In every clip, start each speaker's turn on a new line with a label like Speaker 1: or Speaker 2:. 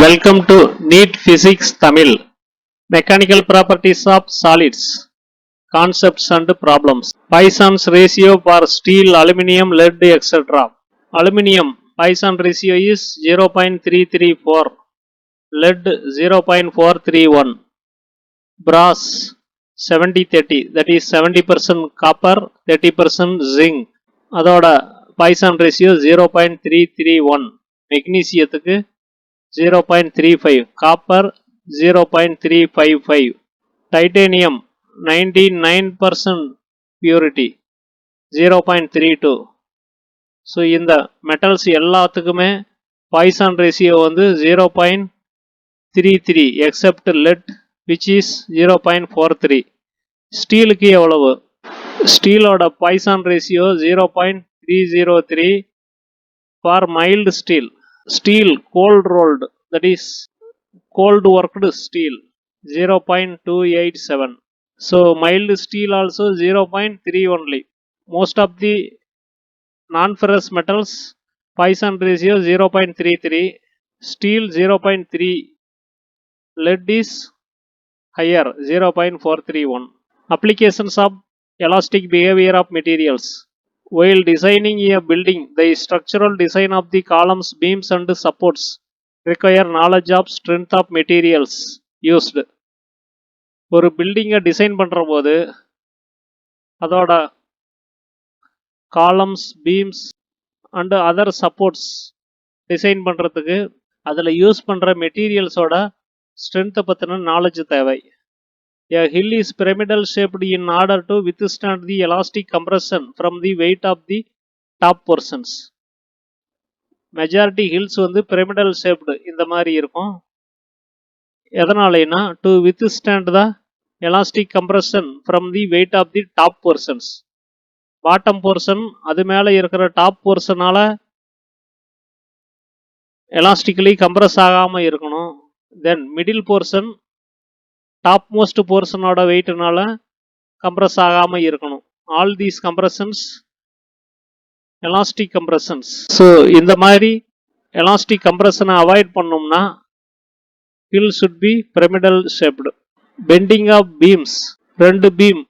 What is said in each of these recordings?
Speaker 1: Welcome to NEET Physics Tamil. Mechanical properties of solids, concepts and problems. Poisson's ratio for steel, aluminium, lead, etc. Aluminium Poisson ratio is 0.334, lead 0.431, brass 70-30, that is 70% copper, 30% zinc. அதோட Poisson ratio 0.331. மெக்னீசியத்துக்கு 0.35, copper 0.355, titanium 99% purity 0.32. So இந்த metals எல்லாத்துக்குமே Poisson ratio வந்து 0.33 except lead which is 0.43. ஸ்டீலுக்கு எவ்வளவு? ஸ்டீலோட பாய்சான் ரேஷியோ 0.303 for mild steel. Steel cold rolled, that is cold worked steel 0.287. So mild steel also 0.3 only. Most of the non-ferrous metals Poisson ratio 0.33, steel 0.3, lead is higher 0.431. Applications of elastic behavior of materials. While designing a building, the structural design of the columns, beams and supports require knowledge of strength of materials used. ஒரு பில்டிங்கை design பண்ணுற போது அதோட columns, beams and other supports design பண்ணுறதுக்கு அதில் use பண்ணுற மெட்டீரியல்ஸோட ஸ்ட்ரென்த்தை பற்றின நாலேஜ் தேவை. A hill is pyramidal shaped in order to withstand the elastic compression from the weight of the top portions. Majority hills வந்து pyramidal shaped இந்த மாதிரி இருக்கும். எதனாலேனா to withstand the elastic compression from the weight of the top portions. Bottom portion அது மேலே இருக்கிற top போர்ஷனால elastically compress ஆகாமல் இருக்கணும். Then middle portion top most போர்ஷனோட வெயிட்னால கம்ப்ரஸ் ஆகாமல் இருக்கணும். All these compressions elastic compressions. So இந்த மாதிரி எலாஸ்டிக் கம்ப்ரஷனை அவாய்ட் பண்ணோம்னா hill should be pyramidal shaped. Bending of beams, ரெண்டு beam,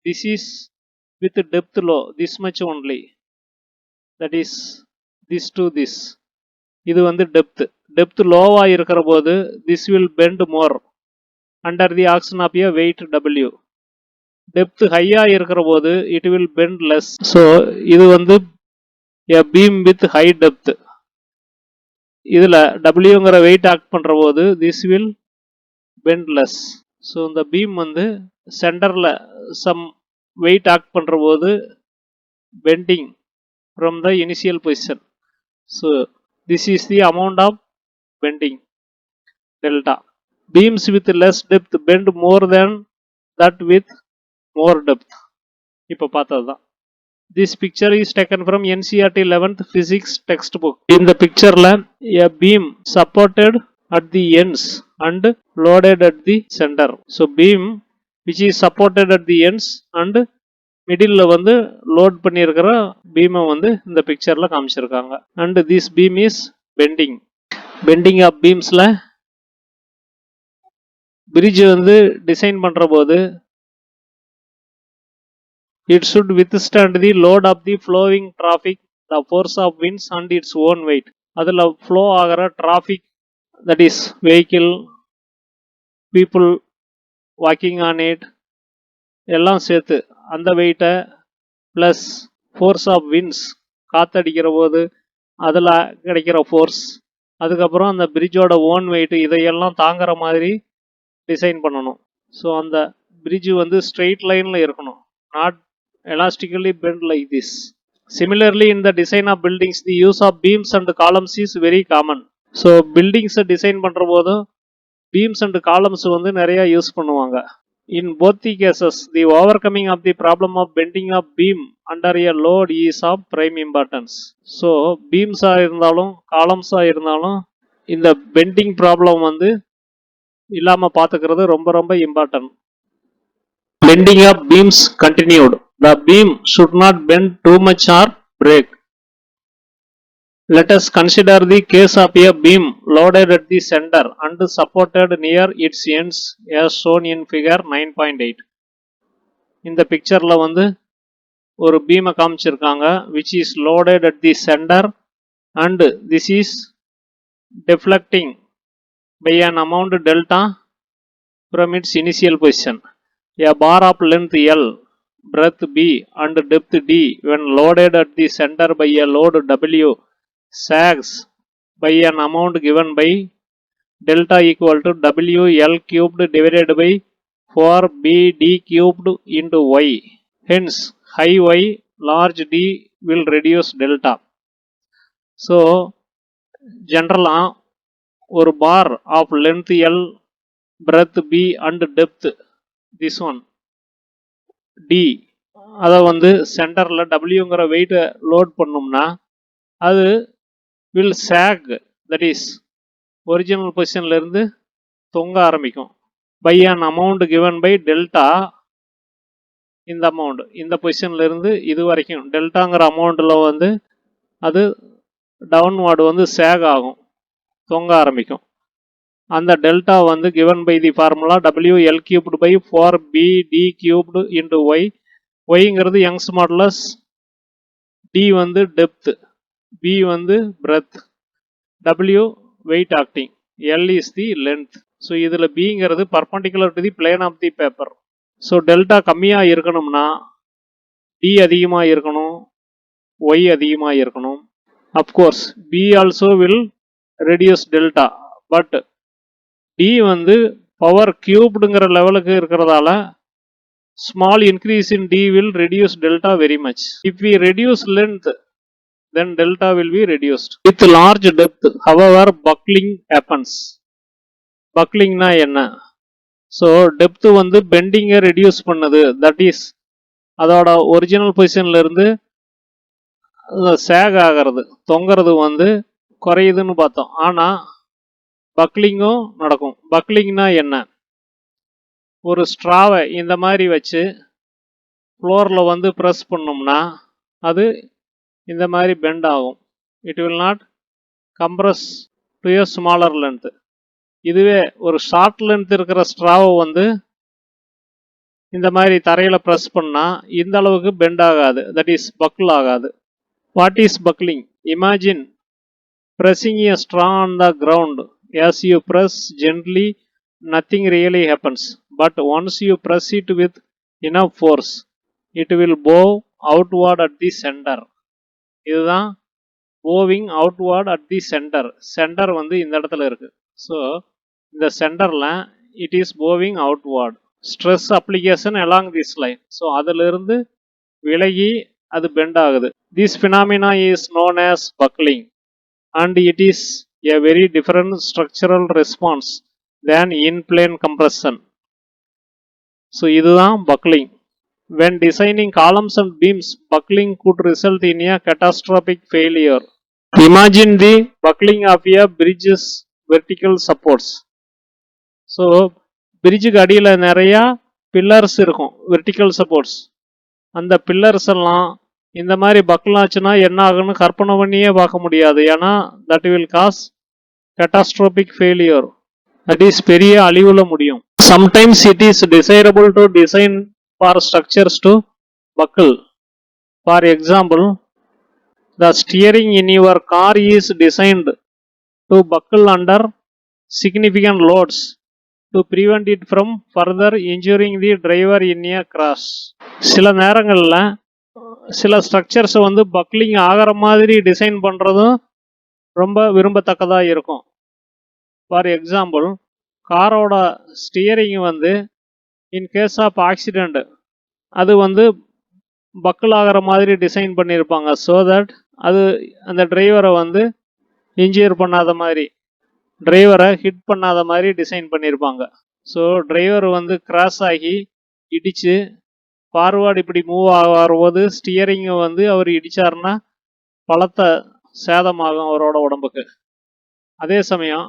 Speaker 1: this is with depth low, this much only, that is this to this. இது வந்து depth லோவாக இருக்கிற போது this will bend more under the action of a weight W. Depth high இருக்கிற போது it will bend less. So இது வந்து a beam with high depth. இதில் Wங்கிற weight ஆக்ட் பண்ணுற போது this will bend less. So இந்த பீம் வந்து சென்டரில் some weight ஆக்ட் பண்ணுற போது bending from the initial position. So this is the amount of bending delta. Beams with less depth bend more than that with more depth. இப்போ பார்த்தது தான். This picture is taken from NCERT 11th physics textbook. In the picture a beam supported at the ends and loaded at the center. So beam which is supported at the ends and middle வந்து load பண்ணியிருக்கிற பீமை வந்து இந்த பிக்சரில் காமிச்சிருக்காங்க. And this beam is bending. Bending of beamஸில் bridge வந்து design பண்ணுற போது it should withstand the load of the flowing traffic, the force of winds and its own weight. அதில் ஃப்ளோ ஆகிற traffic, that is vehicle, people walking on it எல்லாம் சேர்த்து அந்த வெயிட்டை ப்ளஸ் ஃபோர்ஸ் ஆஃப் விண்ட்ஸ், காற்றடிக்கிற போது அதில் கிடைக்கிற ஃபோர்ஸ், அதுக்கப்புறம் அந்த பிரிட்ஜோட ஓன் வெயிட், இதையெல்லாம் தாங்குற மாதிரி டிசைன் பண்ணணும். ஸோ அந்த பிரிட்ஜ் வந்து ஸ்ட்ரெயிட் லைனில் இருக்கணும், not elastically bend like this. Similarly in the design of buildings the use of beams and columns is very common. So பில்டிங்ஸை டிசைன் பண்ணுற போதும் பீம்ஸ் அண்ட் காலம்ஸ் வந்து நிறையா யூஸ் பண்ணுவாங்க. In both the cases the overcoming of the problem of bending of beam under a load is of prime importance. So பீம்ஸாக இருந்தாலும் காலம்ஸாக இருந்தாலும் இந்த பெண்டிங் ப்ராப்ளம் வந்து இல்லாமல் பார்த்துக்கிறது ரொம்ப ரொம்ப important. Bending of beams continued. The beam should not bend too much or break. Let us consider the case of a beam loaded at the center and supported near its ends as shown in figure 9.8. இந்த பிக்சர்ல வந்து ஒரு பீமை காமிச்சிருக்காங்க which is loaded at the center and this is deflecting by an amount delta from its initial position. A bar of length L, breadth B and depth D when loaded at the center by a load W sags by an amount given by delta equal to WL cubed divided by 4BD cubed into Y. Hence, high Y, large D will reduce delta. So, generally, ஒரு bar of length L, breadth B and depth, this one, D, அதை வந்து சென்டரில் Wங்கிற வெயிட்டை load பண்ணோம்னா அது will sag, that is original பொசிஷன்ல இருந்து தொங்க ஆரம்பிக்கும் by an amount given by delta. இந்த அமௌண்ட் இந்த பொசிஷன்ல இருந்து இது வரைக்கும் டெல்டாங்கிற அமௌண்ட்ல வந்து அது டவுன்வார்டு வந்து சேக் ஆகும், தொங்க ஆரம்பிக்கும். அந்த டெல்டா வந்து given by the formula WL cubed by 4BD cubed into Y. Yங்கிறது யங்ஸ் மாடுலஸ், D வந்து டெப்த், B வந்து breadth, W weight acting, L is the length. So இதில் Bங்கிறது perpendicular to the plane of the paper. So delta கம்மியாக இருக்கணும்னா D அதிகமாக இருக்கணும், Y அதிகமாக இருக்கணும். Of course B also will reduce delta, but D வந்து பவர் கியூப்டுங்கிற லெவலுக்கு இருக்கிறதால small increase in D will reduce delta very much. If we reduce length, then delta will be reduced. With large depth, however, buckling happens. Buckling na enna? So depth வந்து பெண்டிங்கை reduce பண்ணுது, that is அதோட original பொசிஷன்ல இருந்து சேக் ஆகிறது, தொங்கிறது வந்து குறையுதுன்னு பார்த்தோம். ஆனால் பக்லிங்கும் நடக்கும். பக்லிங்னா என்ன? ஒரு ஸ்ட்ராவை இந்த மாதிரி வச்சு ஃப்ளோரில் வந்து ப்ரெஸ் பண்ணோம்னா அது இந்த மாதிரி பெண்ட் ஆகும். It will not compress to a smaller length. இதுவே ஒரு ஷார்ட் லென்த் இருக்கிற ஸ்ட்ராவை வந்து இந்த மாதிரி தரையில் ப்ரெஸ் பண்ணால் இந்த அளவுக்கு பெண்ட் ஆகாது, தட் இஸ் பக்கிள் ஆகாது. What is buckling? Imagine pressing a straw on the ground. As you press gently, nothing really happens. But once you press it with enough force, it will bow outward at the center. இதுதான் bowing outward at the center. Center வந்து இந்த இடத்துல இருக்கு. So இந்த சென்டரில் it is bowing outward. Stress application along this line. So அதிலிருந்து விலகி அது பெண்ட் ஆகுது. This phenomena is known as buckling. And it is a very different structural response than in-plane compression. So, இதுதான் buckling. When designing columns and beams, buckling could result in a catastrophic failure. Imagine the buckling of a bridge's vertical supports. So, bridge அடியில் நிறைய pillars இருக்கும், vertical supports. அந்த pillars எல்லாம் இந்த மாதிரி buckle ஆச்சுன்னா என்ன ஆகுன்னு கற்பனை பண்ணியே பார்க்க முடியாது. ஏன்னா that will cause catastrophic failure, that is பெரிய அழிவுல முடியும். Sometimes it is desirable to design for structures to buckle. For example, the steering in your car is designed to buckle under significant loads to prevent it from further injuring the driver in A crash. சில நேரங்களில் சில ஸ்ட்ரக்சர்ஸை வந்து buckling ஆகிற மாதிரி design பண்ணுறதும் ரொம்ப விரும்பத்தக்கதாக இருக்கும். For example, காரோட ஸ்டியரிங் வந்து இன் கேஸ் ஆஃப் ஆக்சிடெண்ட் அது வந்து பக்கிள் ஆகிற மாதிரி டிசைன் பண்ணியிருப்பாங்க. ஸோ தட் அது அந்த டிரைவரை வந்து இன்ஜூர் பண்ணாத மாதிரி, டிரைவரை ஹிட் பண்ணாத மாதிரி டிசைன் பண்ணியிருப்பாங்க. ஸோ டிரைவர் வந்து கிராஸ் ஆகி இடித்து ஃபார்வர்டு இப்படி மூவ் ஆகும்போது ஸ்டியரிங்கை வந்து அவர் இடித்தார்னா பலத்த சேதமாகும் அவரோட உடம்புக்கு. அதே சமயம்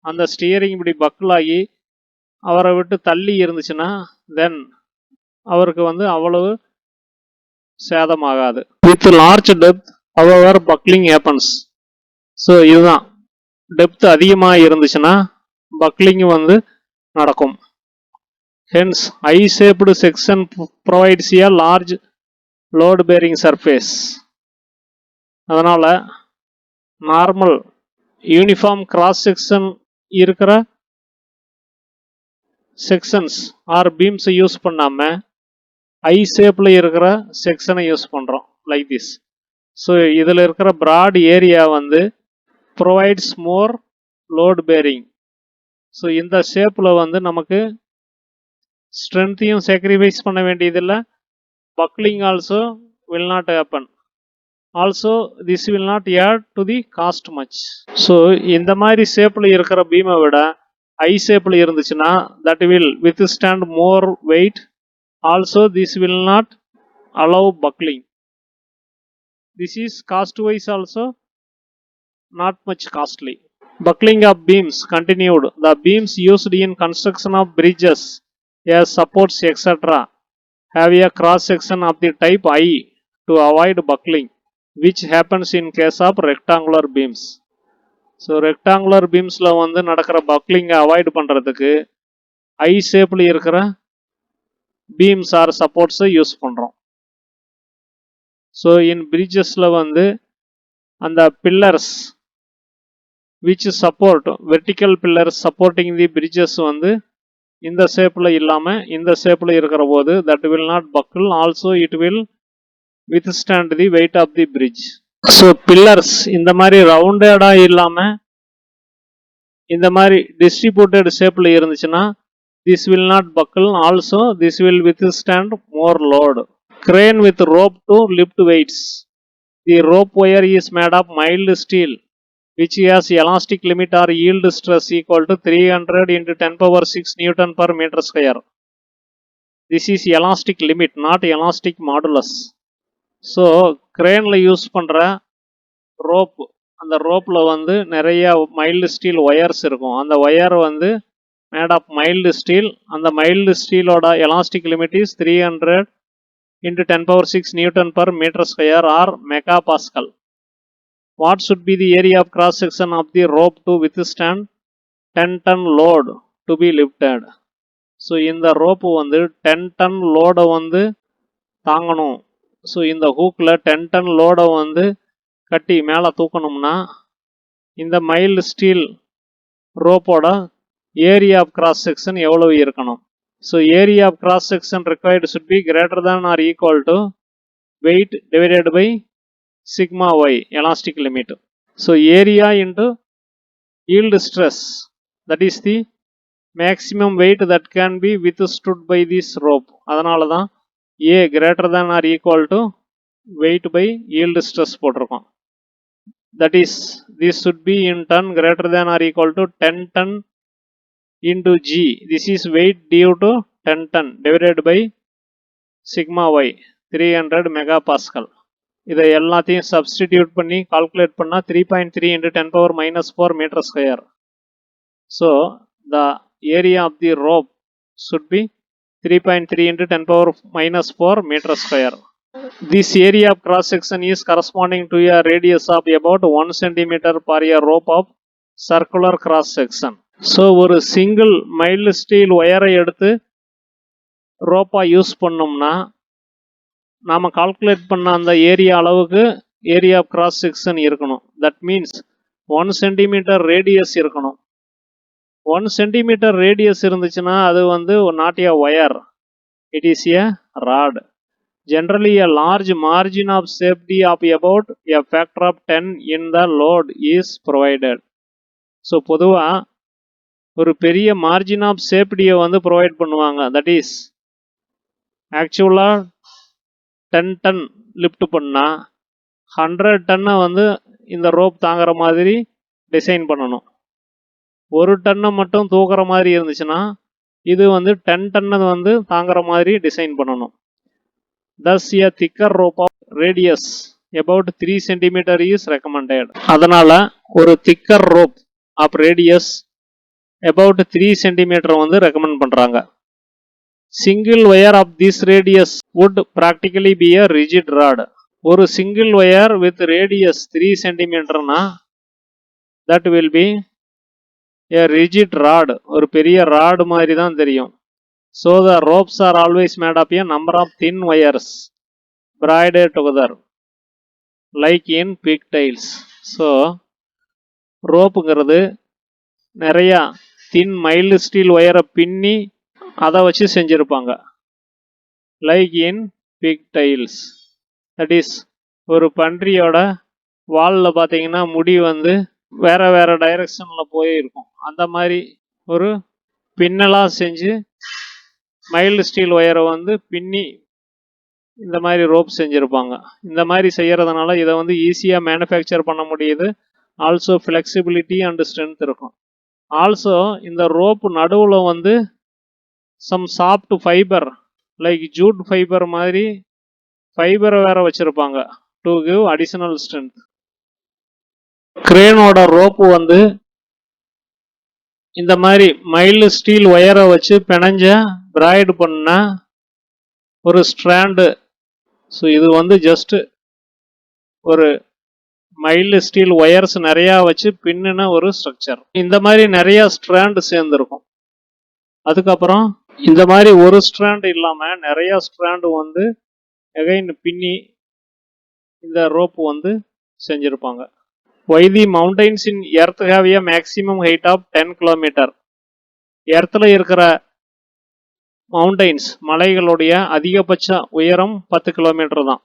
Speaker 1: அந்த ஸ்டியரிங் இப்படி பக்கிள் ஆகி அவரை விட்டு தள்ளி இருந்துச்சுன்னா தென் அவருக்கு வந்து அவ்வளவு சேதமாகாது. With large depth however buckling happens. So இதுதான் டெப்த் அதிகமாக இருந்துச்சுன்னா பக்லிங் வந்து நடக்கும். Hence I shaped section provides a large load bearing surface. அதனால நார்மல் யூனிஃபார்ம் கிராஸ் செக்ஷன் இருக்கிற செக்ஷன்ஸ் ஆர் பீம்ஸ் யூஸ் பண்ணாம ஐ ஷேப்ல இருக்கிற செக்ஷனை யூஸ் பண்றோம் லைக் திஸ். ஸோ இதில் இருக்கிற ப்ராட் ஏரியா வந்து provides more load bearing. So இந்த ஷேப்பில் வந்து நமக்கு ஸ்ட்ரென்த்தையும் சாக்ரிஃபைஸ் பண்ண வேண்டியதில்லை, buckling also will not happen. Also this will not add to the cost much. So இந்த மாதிரி ஷேப்பில் இருக்கிற பீமை விட ஐ ஷேப்பில் இருந்துச்சுன்னா that will withstand more weight. Also this will not allow buckling. This is cost wise also not much costly. Buckling of beams continued. The beams used in construction of bridges as supports etc. have a cross section of the type I to avoid buckling, which happens in case of rectangular beams. So rectangular beamsல வந்து நடக்கிற buckling avoid பண்றதுக்கு I ஷேப்ல இருக்கிற beams or supports use பண்றோம். So in பிரிட்ஜஸில் வந்து அந்த pillars which support vertical pillars supporting the bridges வந்து இந்த ஷேப்பில் இல்லாமல் இந்த ஷேப்பில் இருக்கிற போது that will not buckle. Also it will withstand the weight of the bridge. So pillars இந்த மாதிரி ரவுண்டடாக இல்லாமல் இந்த மாதிரி டிஸ்ட்ரிபியூட்டட் ஷேப்பில் இருந்துச்சுன்னா this will not buckle. Also this will withstand more load. Crane with rope to lift weights. The rope wire is made of mild steel which has elastic limit or yield stress equal to 300 into 10 power 6 Newton per meter square. This is elastic limit, not elastic modulus. So crane la use பண்ற rope, அந்த ரோப்ல வந்து நிறைய mild steel wires இருக்கும். அந்த wire வந்து made of mild steel. அந்த mild ஸ்டீலோட elastic limit is 300 into 10 power 6 Newton per meter square or megapascal. What should be the area of cross section of the rope to withstand 10 ton load to be lifted? So இந்த rope வந்து 10 ton load வந்து தாங்கணும். So இந்த ஹூக்கில் 10 ton load வந்து கட்டி மேலே தூக்கணும்னா இந்த mild steel ரோப்போட ஏரியா ஆஃப் கிராஸ் செக்ஷன் எவ்வளவு இருக்கணும்? So area of cross section required should be greater than or equal to weight divided by sigma y, elastic limit. So area into yield stress, that is the maximum weight that can be withstood by this rope. அதனால தான் A greater than or equal to weight by yield stress போட்டிருக்கோம். That is, this should be in ton greater than or equal to 10 ton into G. This is weight due to 10 ton divided by sigma y 300 megapascal. இதை எல்லாத்தையும் substitute பண்ணி calculate பண்ணால் 3.3 into 10 power minus 4 meter square. So the area of the rope should be 3.3 into 10 power minus 4 meter square. This area of cross section is corresponding to a radius of about 1 centimeter per a rope of circular cross section. So ஒரு single mild steel ஒயரை எடுத்து ரோப்பாக use பண்ணோம்னா நாம் calculate பண்ண அந்த area அளவுக்கு area of cross section இருக்கணும். That means 1 centimetre radius இருக்கணும். 1 சென்டிமீட்டர் ரேடியஸ் இருந்துச்சுன்னா அது வந்து not a wire, it is a rod. Generally a large margin of safety of about a factor of 10 in the load is provided. So பொதுவாக ஒரு பெரிய margin of சேஃப்டியை வந்து provide பண்ணுவாங்க. That is ஆக்சுவலாக 10 ton lift பண்ணால் 100 டன்னை வந்து இந்த rope தாங்குற மாதிரி டிசைன் பண்ணணும். 1 டன்னை மட்டும் தூக்குற மாதிரி இருந்துச்சுன்னா இது வந்து 10 டன்னை வந்து தாங்குற மாதிரி டிசைன் பண்ணணும். Thus a thicker rope of radius about 3 cm is recommended. அதனால ஒரு thicker rope of radius about 3 cm வந்து ரெக்கமெண்ட் பண்றாங்க. Single wire of this radius would practically be a rigid rod. ஒரு single wire with radius 3 cm னா that will be a rigid rod. ஒரு பெரிய rod மாதிரி தான் தெரியும். So the ropes are always made up a number of thin wires braided together like in pigtails. So ரோப்புங்கிறது நிறைய thin mild steel wire பின்னி அதை வச்சு செஞ்சிருப்பாங்க. Like in pigtails. That is, ஒரு பன்றியோட வாலில் பார்த்தீங்கன்னா முடி வந்து வேற வேற டைரக்ஷனில் போய் இருக்கும். அந்த மாதிரி ஒரு பின்னலாக செஞ்சு மைல்டு ஸ்டீல் ஒயரை வந்து பின்னி இந்த மாதிரி ரோப் செஞ்சுருப்பாங்க. இந்த மாதிரி செய்கிறதுனால இதை வந்து ஈஸியாக மேனுஃபேக்சர் பண்ண முடியுது. ஆல்சோ ஃப்ளெக்சிபிலிட்டி அண்ட் ஸ்ட்ரென்த் இருக்கும். ஆல்சோ இந்த ரோப் நடுவில் வந்து some soft fibre like jute fibre மாதிரி ஃபைபரை வேற வச்சுருப்பாங்க டு கிவ் அடிஷனல் ஸ்ட்ரென்த். கிரேனோட ரோப்பு வந்து இந்த மாதிரி மைல்டு ஸ்டீல் ஒயரை வச்சு பிணைஞ்ச பிராய்டு பண்ண ஒரு ஸ்ட்ராண்டு. ஸோ இது வந்து ஜஸ்ட் ஒரு மைல்டு ஸ்டீல் ஒயர்ஸ் நிறையா வச்சு பின்னின ஒரு ஸ்ட்ரக்சர். இந்த மாதிரி நிறைய ஸ்ட்ராண்டு சேர்ந்துருக்கும். அதுக்கப்புறம் இந்த மாதிரி ஒரு ஸ்ட்ராண்ட் இல்லாமல் நிறைய ஸ்ட்ராண்டு வந்து எகைன் பின்னி இந்த ரோப்பு வந்து செஞ்சுருப்பாங்க. Why the mountains in earth have a maximum height of 10 km? எர்த்தில் இருக்கிற மவுண்டைன்ஸ் மலைகளுடைய அதிகபட்ச உயரம் 10 கிலோமீட்டர் தான்.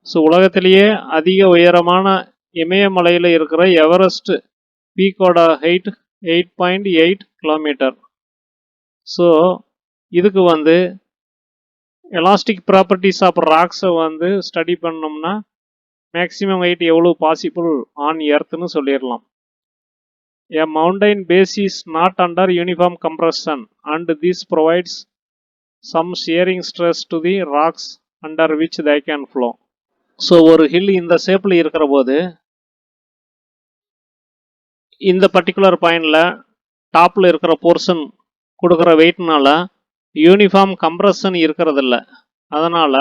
Speaker 1: ஸோ உலகத்திலேயே அதிக உயரமான இமயமலையில் இருக்கிற எவரெஸ்ட் பீக்கோட ஹைட் 8.8 கிலோமீட்டர். ஸோ இதுக்கு வந்து எலாஸ்டிக் ப்ராப்பர்ட்டிஸ் ஆஃப் ராக்ஸை வந்து ஸ்டடி பண்ணோம்னா மேக்ஸிமம் ஹைட் எவ்வளோ பாசிபிள் ஆன் எர்த்னு சொல்லிடலாம். A mountain base is not under uniform compression and this provides some shearing stress to the rocks under which they can flow. So ஒரு hill இந்த ஷேப்பில் இருக்கிற போது இந்த பர்டிகுலர் பாயிண்டில் டாப்பில் இருக்கிற போர்ஷன் கொடுக்குற வெயிட்னால யூனிஃபார்ம் கம்ப்ரெஷன் இருக்கிறதில்ல. அதனால்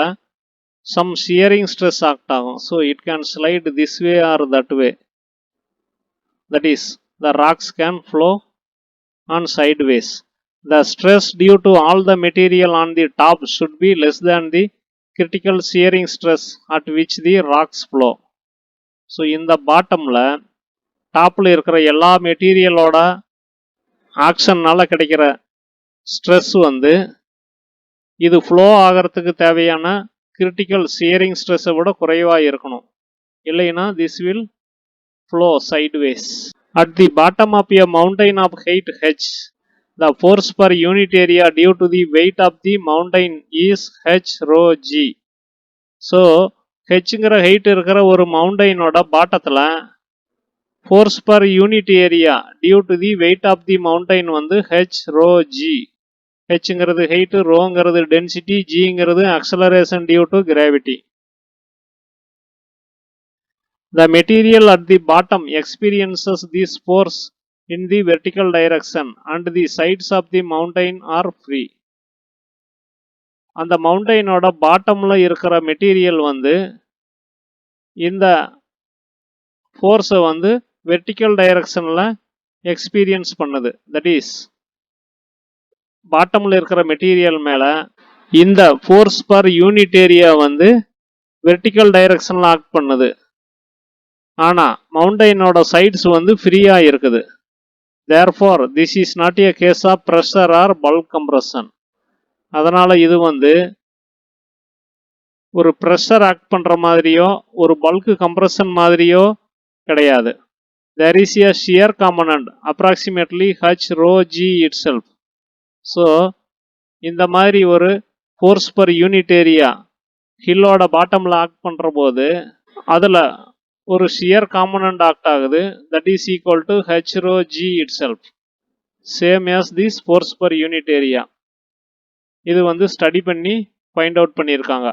Speaker 1: some shearing stress act ஆகும். So it can slide this way or that way. That is, the rocks can flow on sideways. The stress due to all the material on the top should be less than the critical shearing stress at which the rocks flow. So in the bottomல டாப்பில் இருக்கிற எல்லா மெட்டீரியலோட ஆக்ஷன்னால கிடைக்கிற stress வந்து இது flow ஆகிறதுக்கு தேவையான critical cheering ஸ்ட்ரெஸ்ஸை விட குறைவாக இருக்கணும். இல்லைன்னா this will flow sideways. At the bottom of a mountain of height H, the force per unit area due to the weight of the mountain is H rho g. So ஹெச்ங்கிற height இருக்கிற ஒரு மவுண்டைனோட பாட்டத்தில் force per unit area due to the weight of the mountain வந்து H rho g. ஹெச்ங்கிறது height, ரோங்கிறது density, ஜிங்கிறது acceleration due to gravity. The material at the bottom experiences this force in the vertical direction and the sides of the mountain are free. அந்த மவுண்டைனோட பாட்டம்ல இருக்கிற material வந்து இந்த ஃபோர்ஸை வந்து வெர்டிக்கல் டைரக்ஷனில் எக்ஸ்பீரியன்ஸ் பண்ணுது. தட் இஸ், பாட்டமில் இருக்கிற மெட்டீரியல் மேலே இந்த ஃபோர்ஸ் பர் யூனிட் ஏரியா வந்து வெர்டிக்கல் டைரக்ஷனில் ஆக்ட் பண்ணுது. ஆனால் மவுண்டைனோட சைட்ஸ் வந்து ஃப்ரீயாக இருக்குது. Therefore this is not a case of pressure or bulk compression. அதனால் இது வந்து ஒரு ப்ரெஷர் ஆக்ட் பண்ணுற மாதிரியோ ஒரு பல்க் கம்ப்ரெஷன் மாதிரியோ கிடையாது. There is a shear component approximately h rho g itself. So இந்த மாதிரி ஒரு ஃபோர்ஸ் பர் யூனிட் ஏரியா ஹில்லோட பாட்டமில் ஆக்ட் பண்ணுற போது அதில் ஒரு ஷியர் காம்பனன்ட் ஆக்ட் ஆகுது. That is equal to h rho g itself, same as this force per unit area. இது வந்து ஸ்டடி பண்ணி ஃபைண்ட் அவுட் பண்ணியிருக்காங்க.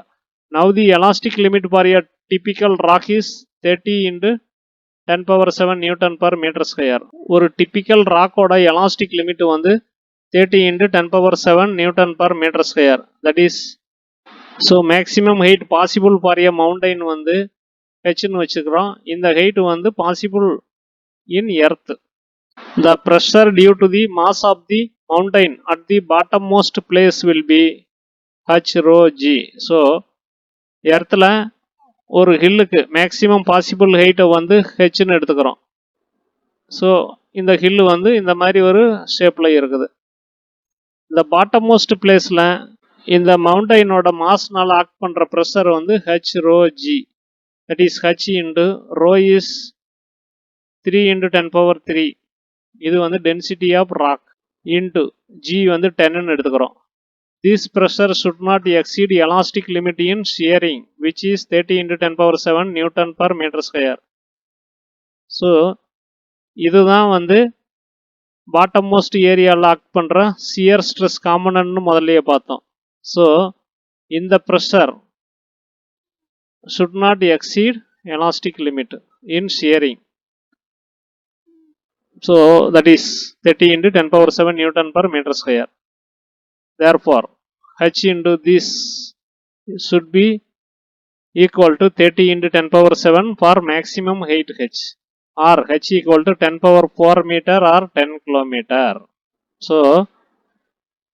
Speaker 1: Now the elastic limit for a typical rock is 30 × 10⁻⁷ newton per metre square. ஒரு typical ராக்கோட elastic limit வந்து 30 × 10⁻⁷ newton per metre square. That is, so maximum height possible for a mountain வந்து ஹெச்னு வச்சுக்கிறோம். இந்த height வந்து possible in earth. The pressure due to the mass of the mountain at the bottommost place will be h rho g. So எர்த்தில் ஒரு ஹில்லுக்கு maximum possible ஹைட்டை வந்து ஹெச்னு எடுத்துக்கிறோம். So இந்த ஹில்லு வந்து இந்த மாதிரி ஒரு ஷேப்பில் இருக்குது. இந்த பாட்டம் மோஸ்ட் பிளேஸில் இந்த மவுண்டனோட மாஸ்னால் ஆக்ட் பண்ணுற ப்ரெஷர் வந்து H rho g. That is h into rho is 3 × 10⁻³ இது வந்து density of rock into g வந்து 10ன்னு எடுத்துக்கிறோம். This pressure should not exceed elastic limit in shearing which is 30 × 10⁻⁷ Nm/m². So இதுதான் வந்து பாட்டம் மோஸ்ட் ஏரியாவில் ஆக்ட் பண்ணுற சியர் ஸ்ட்ரெஸ் காம்பனன்ட்னு முதல்லையே பார்த்தோம். ஸோ இந்த pressure should not exceed elastic limit in shearing. So that is 30 × 10⁻⁷ Nm/m². Therefore h into this should be equal to 30 × 10⁻⁷ for maximum height h, or h equal to 10⁴ meter or 10 kilometer. So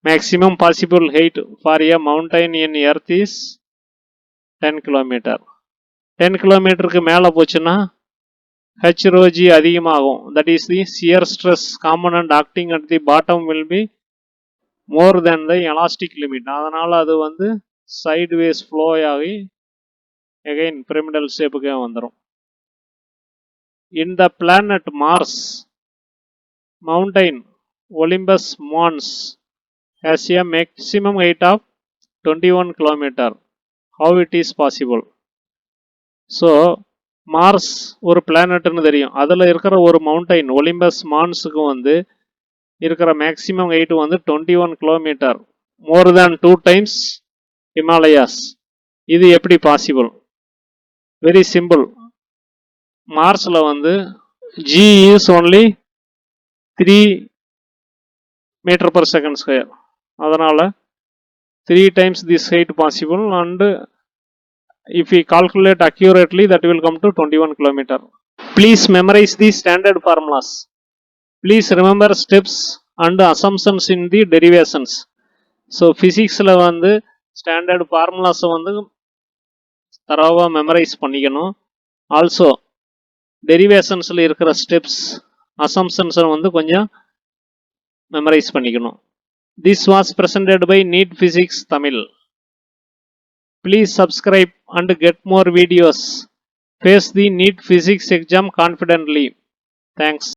Speaker 1: maximum possible height for a mountain in earth is 10 kilometer. 10 kilometerக்கு மேலே போச்சுன்னா h rho g அதிகமாகும். That is the shear stress component acting at the bottom will be more than the elastic limit. அதனால் அது வந்து sideways flow ஆகி again pyramidal shapeக்கு வந்துடும். In the planet Mars, mountain Olympus Mons has a maximum height of 21 kilometer. How it is possible? So Mars ஒரு பிளானட்னு தெரியும். அதில் இருக்கிற ஒரு மவுண்டைன் ஒலிம்பஸ் மான்ஸுக்கு வந்து இருக்கிற மேக்ஸிமம் ஹைட் வந்து 21 கிலோமீட்டர், மோர் தேன் 2 times ஹிமாலயாஸ். இது எப்படி பாசிபிள்? Very simple. மார்ஸில் வந்து ஜி இஸ் ஒன்லி 3 m/s². அதனால் 3 times this height possible, and if we calculate accurately that will come to 21 kilometer. Please memorize the standard formulas. Please remember steps and assumptions in the derivations. So physicsல வந்து standard formulas வந்து தரவா memorize பண்ணிக்கணும். Also derivationsல இருக்கிற steps assumptions வந்து கொஞ்சம் memorize பண்ணிக்கணும். This was presented by NEET Physics Tamil. Please subscribe and get more videos. Face the NEET Physics exam confidently. Thanks.